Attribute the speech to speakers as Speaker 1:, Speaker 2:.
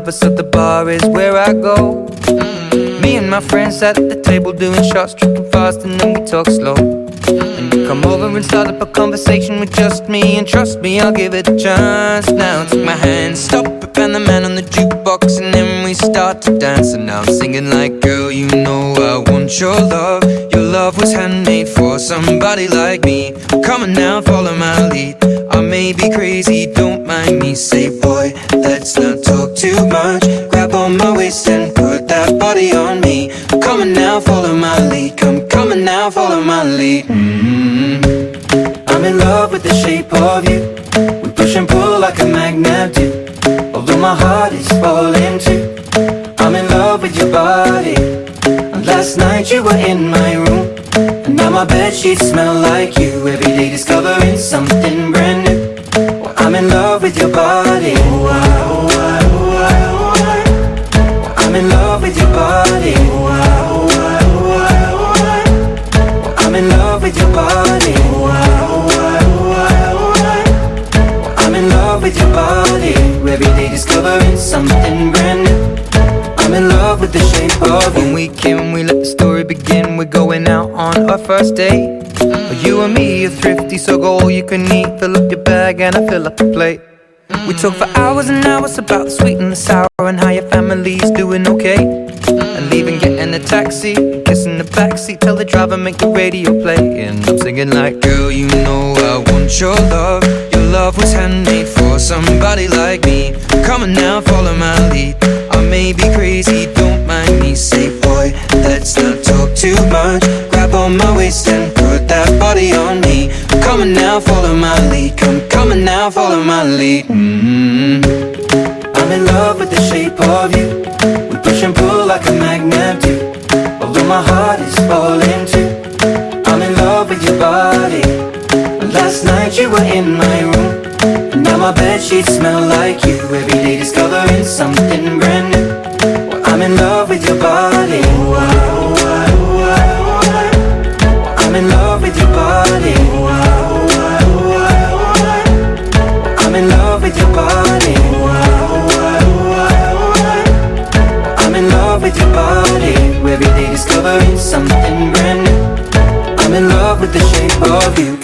Speaker 1: lovers, so the bar is where I go. Me and my friends at the table doing shots, tripping fast, and then we talk slow. And you come over and start up a conversation with just me, and trust me, I'll give it a chance. Now take my hand, stop it, and the man on the jukebox, and then we start to dance. And now I'm singing like, girl, you know I want your love. Your love was handmade for somebody like me. Come on now, follow my lead. I may be crazy, don't mind me. Say, boy, let's not talk too much. Grab on my waist and put that body on me. Come on now, follow my lead. Come on now, follow my lead. I'm in love with the shape of you. We push and pull like a magnet do. Although my heart is falling too. I'm in love with your body. And last night you were in my room, and now my bedsheets smell like you. Every day discovering something brand new. Well, I'm in love with your body. Oh, I, oh, I, oh, I, oh, I. Well, I'm in love with your body. Oh, I, oh, I, oh, I, oh, I. Well, I'm in love with your body. Oh, I, oh, I, oh, I, oh, I. Well, I'm in love with your body. Every day discovering something brand new. I'm in love with the shape of you. When we came, we let the story begin. We're going out on our first date. You and me are thrifty, so go all you can eat. Fill up your bag and I fill up the plate. We talk for hours and hours about the sweet and the sour, and how your family's doing okay. And leaving, getting a taxi, kissing the backseat, tell the driver make the radio play. And I'm singing like, girl, you know I want your love. Your love was handmade for somebody like me. Come on now, follow my lead. I may be crazy, don't mind me. Say, boy, let's not talk too much. Grab on my waist and put that body on me. Come on now, follow my lead. Come on now, follow my lead. I'm in love with the shape of you. We push and pull like a magnet do. Although my heart is falling too. I'm in love with your body. Last night you were in my room, and now my bedsheets smell like you. Every day discovering something brand new. Well, I'm in love with your body. Oh, I, oh, I, oh, I, oh, I. Well, I'm in love with your body. Oh, I, oh, I, oh, I, oh, I. Well, I'm in love with your body. Oh, I, oh, I, oh, I, oh, I. Well, I'm in love with your body. Every day discovering something brand new. I'm in love with the shape of you.